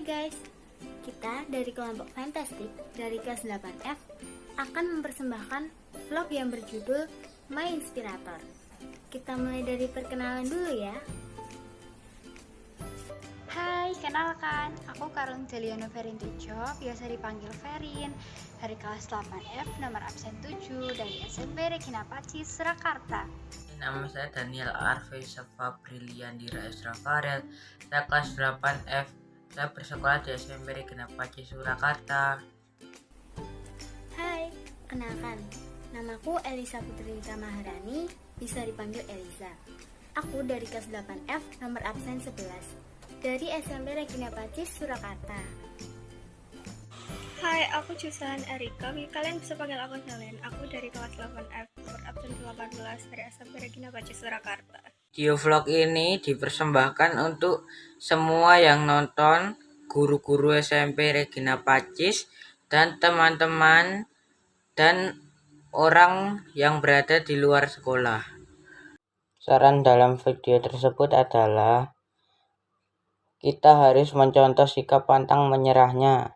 guys, kita dari kelompok Fantastic dari kelas 8F akan mempersembahkan vlog yang berjudul My Inspirator. Kita mulai dari perkenalan dulu ya. Hai, kenalkan, aku Karun Deliano Ferin Tejo, biasa dipanggil Ferin, dari kelas 8F, nomor absen 7, dari SMP Regina Pacis, Surakarta. Nama saya Daniel Arfi Safa Briliandira Esra Farel. Saya kelas 8F. Saya bersekolah di SMP Regina Pacis, Surakarta. Hai, kenalkan, namaku Elisa Putri Maharani, bisa dipanggil Elisa. Aku dari kelas 8F, nomor absen 11, dari SMP Regina Pacis, Surakarta. Hai, aku Jusan Erika. Kalian bisa panggil aku Helen. Aku dari kelas 8F, nomor absen 18, dari SMP Regina Pacis, Surakarta. Video vlog ini dipersembahkan untuk semua yang nonton, guru-guru SMP Regina Pacis, dan teman-teman dan orang yang berada di luar sekolah. Saran dalam video tersebut adalah kita harus mencontoh sikap pantang menyerahnya,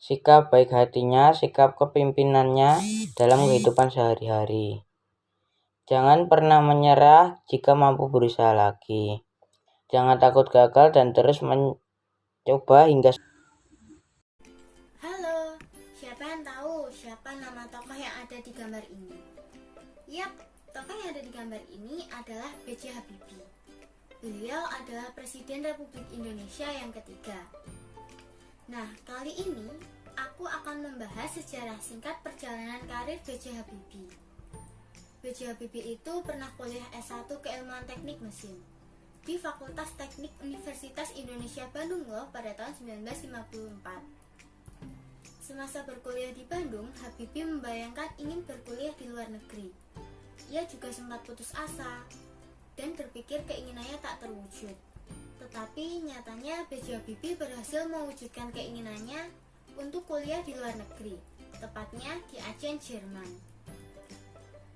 sikap baik hatinya, sikap kepemimpinannya dalam kehidupan sehari-hari. Jangan pernah menyerah jika mampu berusaha lagi. Jangan takut gagal dan terus mencoba hingga. Halo, siapa yang tahu siapa nama tokoh yang ada di gambar ini? Yap, tokoh yang ada di gambar ini adalah B.J. Habibie. Beliau adalah Presiden Republik Indonesia yang ketiga. Nah, kali ini aku akan membahas sejarah singkat perjalanan karir B.J. Habibie. B.J. Habibie itu pernah kuliah S1 Keilmuan Teknik Mesin di Fakultas Teknik Universitas Indonesia Bandung loh pada tahun 1954. Semasa berkuliah di Bandung, Habibie membayangkan ingin berkuliah di luar negeri. Ia juga sempat putus asa dan berpikir keinginannya tak terwujud. Tetapi nyatanya B.J. Habibie berhasil mewujudkan keinginannya untuk kuliah di luar negeri, tepatnya di Aachen, Jerman.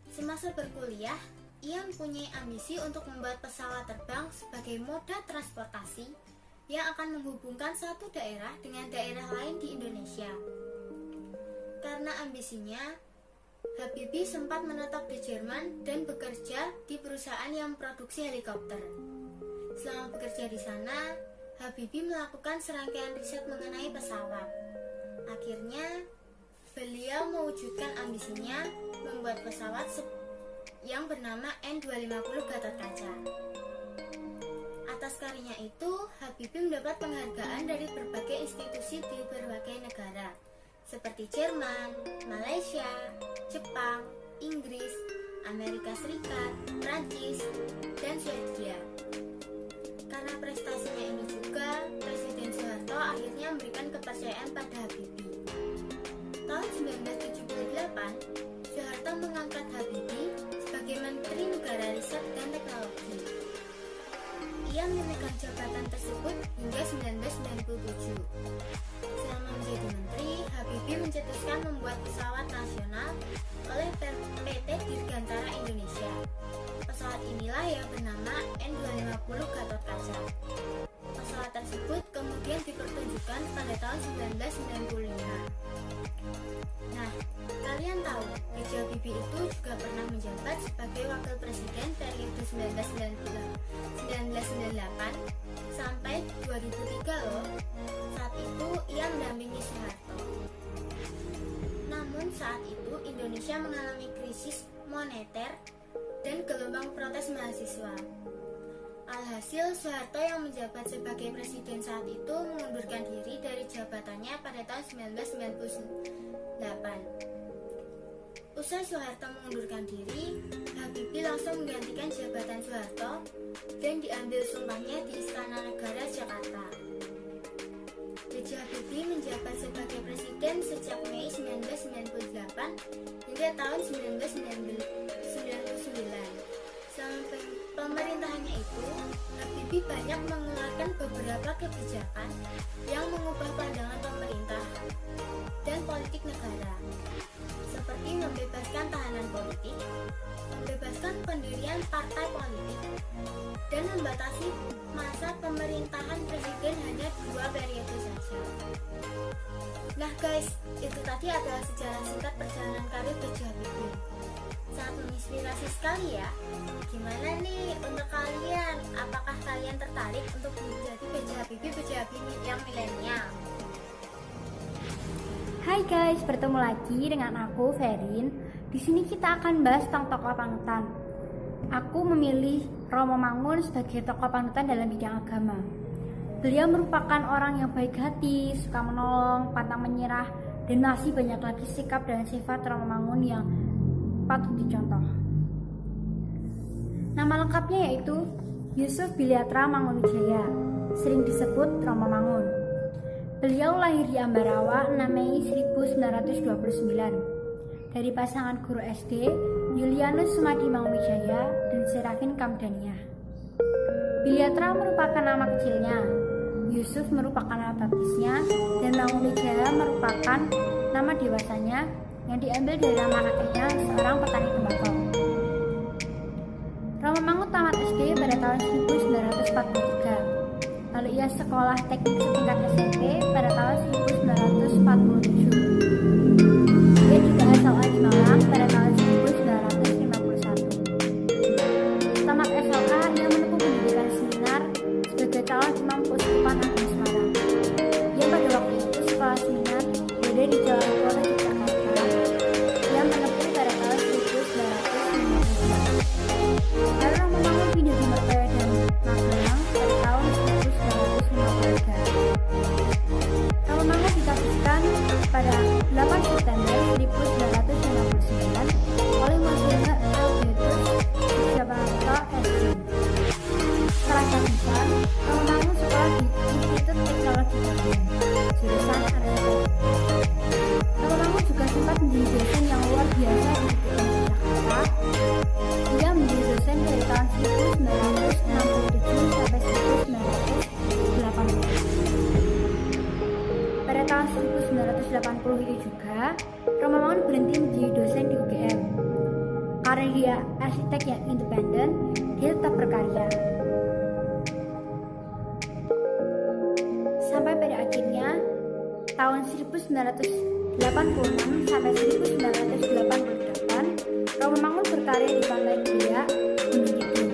Semasa berkuliah, ia mempunyai ambisi untuk membuat pesawat terbang sebagai moda transportasi yang akan menghubungkan satu daerah dengan daerah lain di Indonesia. Karena ambisinya, Habibie sempat menetap di Jerman dan bekerja di perusahaan yang memproduksi helikopter. Selama bekerja di sana, Habibie melakukan serangkaian riset mengenai pesawat. Akhirnya, beliau mewujudkan ambisinya membuat pesawat yang bernama N250 Gatot Kaca. Atas karyanya itu, Habibie mendapat penghargaan dari berbagai institusi di berbagai negara, seperti Jerman, Malaysia, Jepang, Inggris, Amerika Serikat, Prancis, dan Swedia. Karena prestasinya ini juga, Presiden Soeharto akhirnya memberikan kepercayaan pada Habibie. Tahun 1978, Soeharto mengangkat Habibie sebagai Menteri Negara Riset dan Teknologi. Ia memegang jabatan tersebut hingga 1997. Selama menjadi menteri, Habibie mencetuskan membuat pesawat nasional oleh PT Dirgantara Indonesia. Pesawat inilah yang bernama N250 Gatot Kaca. Pesawat tersebut kemudian dipertunjukkan pada tahun 1995. Nah, kalian tahu B.J. Habibie itu juga pernah menjabat sebagai Wakil Presiden periode 1998 sampai 2003 loh. Saat itu ia mendampingi Soeharto. Namun saat itu Indonesia mengalami krisis moneter dan gelombang protes mahasiswa. Alhasil, Soeharto yang menjabat sebagai presiden saat itu mengundurkan diri dari jabatannya pada tahun 1998. Usai Soeharto mengundurkan diri, Habibie langsung menggantikan jabatan Soeharto dan diambil sumpahnya di Istana Negara, Jakarta. B.J. Habibie menjabat sebagai presiden sejak Mei 1998 hingga tahun 1999. Selama pemerintahannya itu, Habibie banyak mengeluarkan beberapa kebijakan yang mengubah pandangan pemerintah dan politik negara, seperti membebaskan tahanan politik, membebaskan pendirian partai politik, dan membatasi masa pemerintahan presiden hanya 2 periode saja. Nah guys, itu tadi adalah sejarah singkat perjalanan karir B.J. Habibie. Sangat menginspirasi sekali ya. Gimana nih untuk kalian? Apakah kalian tertarik untuk menjadi B.J. Habibie yang milenial? Hai guys, bertemu lagi dengan aku Ferin. Di sini kita akan bahas tentang tokoh panutan. Aku memilih Romo Mangun sebagai tokoh panutan dalam bidang agama. Beliau merupakan orang yang baik hati, suka menolong, pantang menyerah, dan masih banyak lagi sikap dan sifat Romo Mangun yang patut dicontoh. Nama lengkapnya yaitu Yusuf Biliatra Mangunwijaya, sering disebut Romo Mangun. Beliau lahir di Ambarawa 6 Mei 1929 dari pasangan guru SD Julianus Sumadi Mangunwijaya dan Serafin Kamdaniah. Biliatra merupakan nama kecilnya, Yusuf merupakan nama baptisnya, dan Mangunwijaya merupakan nama dewasanya yang diambil dari nama kakeknya, seorang petani tembakau. Romo Mangun tamat SD pada tahun 1943. Lalu ia sekolah teknik setingkat SMP pada tahun 1947. Dia juga SLA di Malang pada tahun 1951. Tamat SLA, ia menempuh pendidikan seminar sebagai calon imam Keuskupan Agung Semarang. Ia pada waktu itu sekolah seminar berada di Jalan Kota Yogyakarta. Ia menempuh pada tahun 1952. Lalu Romo Mangun pindah di Mertoyo dan Magelang pada tahun 1953. Romo Mangun ditafsirkan pada 8 September 1959 oleh Monsignor Albertus Jabarta SC. Setelah tahniah, Romo Mangun sekolah di Institut Teknologi Bandung, jurusan arsitek. Romo Mangun juga sempat menjadi dosen yang luar biasa di UGM Jakarta. Ia menjadi dosen dari tahun 1967 sampai 1980. Pada tahun 1980 itu juga, Romo Mangun berhenti menjadi dosen di UGM. Karena dia arsitek yang independen, dia tetap berkarya. Sampai pada akhirnya, tahun 1986 sampai 1988, Romo Mangun berkarya di Pantai Jaya, Gunung Kidul.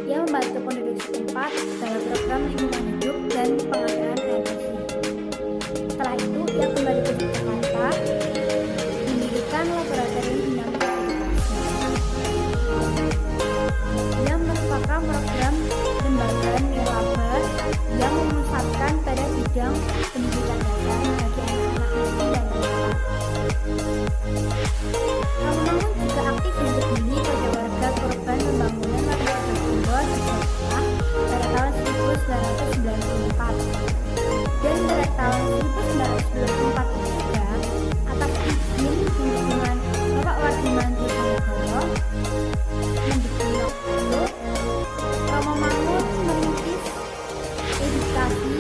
Ia membantu penduduk setempat dalam program lingkungan hidup dan pengadaan air bersih. Setelah itu, ia kembali ke Jakarta, mendirikan laboratorium dinamika edukasi. Ia merupakan program lembaga nirlaba yang memusatkan pada bidang pendidikan dasar bagi anak-anak miskin dan anak-anak. Romo Mangun juga aktif dan peduli pada warga korban pembangunan Labuan Bajo di Jakarta pada tahun 1994 dan pada tahun 1994 atas izin dukungan Bapak Wardiman Diponegoro mendukung waktu, Romo Mangun merintis edukasi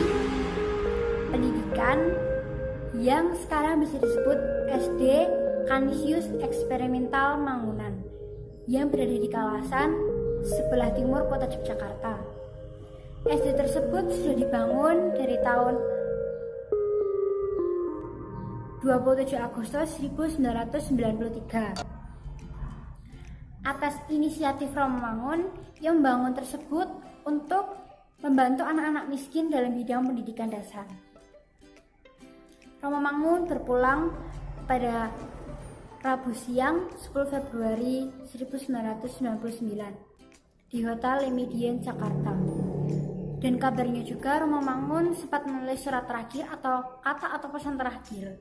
pendidikan yang sekarang bisa disebut SD Canisius Eksperimental Mangunan yang berada di kawasan sebelah timur kota Yogyakarta. SD tersebut sudah dibangun dari tahun 27 Agustus 1993. Atas inisiatif Romo Mangun yang membangun tersebut untuk membantu anak-anak miskin dalam bidang pendidikan dasar. Romo Mangun berpulang pada Rabu siang 10 Februari 1999 di Hotel Le Méridien, Jakarta. Dan kabarnya juga Romo Mangun sempat menulis surat terakhir atau kata atau pesan terakhir.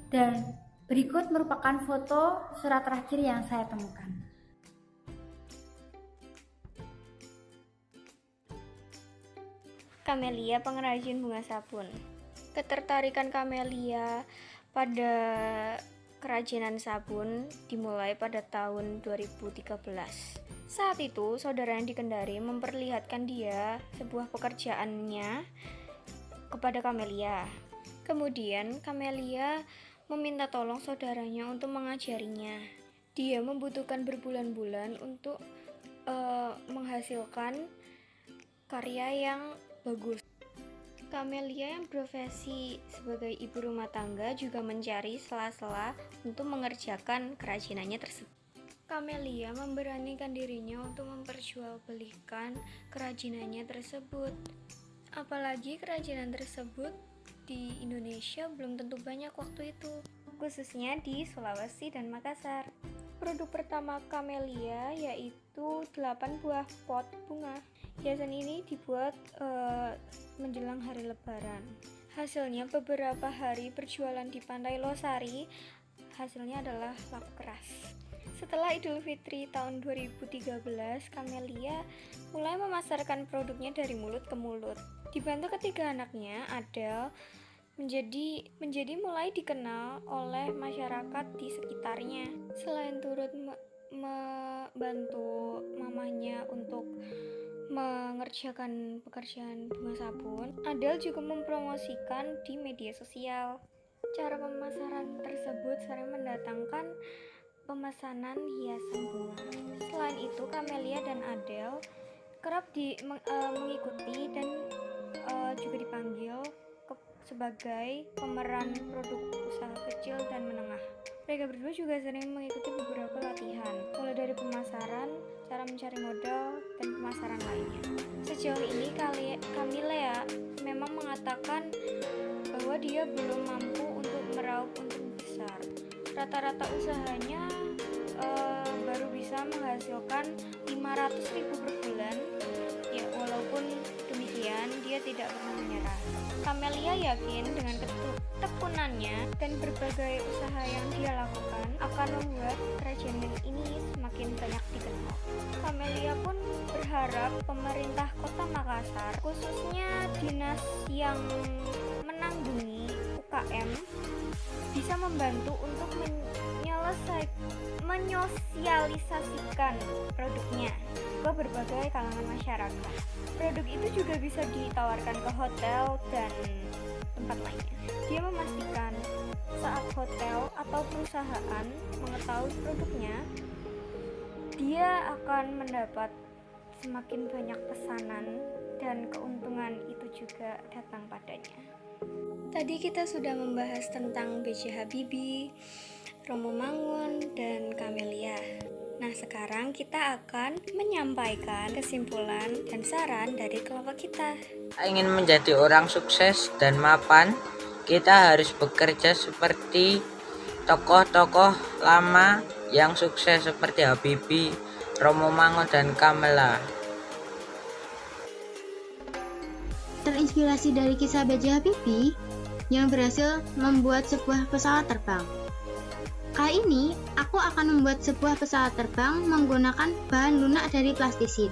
Dan berikut merupakan foto surat terakhir yang saya temukan. Camelia, pengrajin bunga sabun. Ketertarikan Camelia pada kerajinan sabun dimulai pada tahun 2013. Saat itu, saudara yang di Kendari memperlihatkan dia sebuah pekerjaannya kepada Camelia. Kemudian, Camelia meminta tolong saudaranya untuk mengajarinya. Dia membutuhkan berbulan-bulan untuk menghasilkan karya yang bagus. Camelia yang profesi sebagai ibu rumah tangga juga mencari sela-sela untuk mengerjakan kerajinannya tersebut. Camelia memberanikan dirinya untuk memperjualbelikan kerajinannya tersebut. Apalagi kerajinan tersebut di Indonesia belum tentu banyak waktu itu, khususnya di Sulawesi dan Makassar. Produk pertama Camelia yaitu 8 buah pot bunga. Hiasan ini dibuat menjelang hari Lebaran. Hasilnya beberapa hari berjualan di Pantai Losari, hasilnya adalah laku keras. Setelah Idul Fitri tahun 2013, Camelia mulai memasarkan produknya dari mulut ke mulut. Dibantu ketiga anaknya, Adele menjadi mulai dikenal oleh masyarakat di sekitarnya. Selain turut membantu mamanya untuk mengerjakan pekerjaan bunga sabun, Adele juga mempromosikan di media sosial. Cara pemasaran tersebut sering mendatangkan pemesanan hiasan bunga. Selain itu, Camelia dan Adele kerap mengikuti dan juga dipanggil sebagai pemeran produk usaha kecil dan menengah. Mereka berdua juga sering mengikuti beberapa latihan, mulai dari pemasaran, cara mencari modal, dan pemasaran lainnya. Sejauh ini Camelia memang mengatakan bahwa dia belum mampu untuk meraup untung besar. Rata-rata usahanya baru bisa menghasilkan 500.000 per bulan. Ya, walaupun demikian dia tidak pernah menyerah. Camelia yakin dengan ketekunannya dan berbagai usaha yang dia lakukan akan membuat kerajaan ini semakin banyak dikenal. Camelia pun berharap pemerintah Kota Makassar, khususnya dinas yang menanggungi UKM, bisa membantu untuk menyosialisasikan produknya ke berbagai kalangan masyarakat. Produk itu juga bisa ditawarkan ke hotel dan tempat lainnya. Dia memastikan saat hotel atau perusahaan mengetahui produknya, dia akan mendapat semakin banyak pesanan dan keuntungan itu juga datang padanya. Tadi kita sudah membahas tentang B.J. Habibie, Romo Mangun, dan Camelia. Nah, sekarang kita akan menyampaikan kesimpulan dan saran dari kelompok kita. Ingin menjadi orang sukses dan mapan, kita harus bekerja seperti tokoh-tokoh lama yang sukses seperti Habibie, Romo Mangun, dan Camelia. Terinspirasi dari kisah B.J. Habibie yang berhasil membuat sebuah pesawat terbang. Kali ini, aku akan membuat sebuah pesawat terbang menggunakan bahan lunak dari plastisin.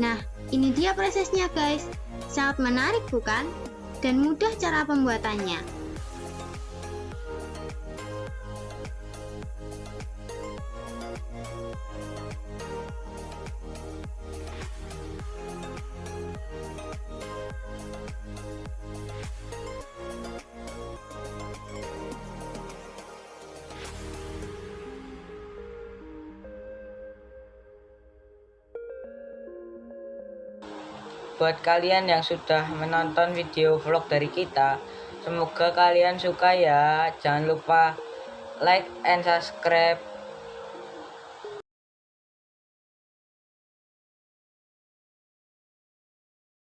Nah, ini dia prosesnya guys. Sangat menarik bukan? Dan mudah cara pembuatannya. Buat kalian yang sudah menonton video vlog dari kita, semoga kalian suka ya. Jangan lupa like and subscribe.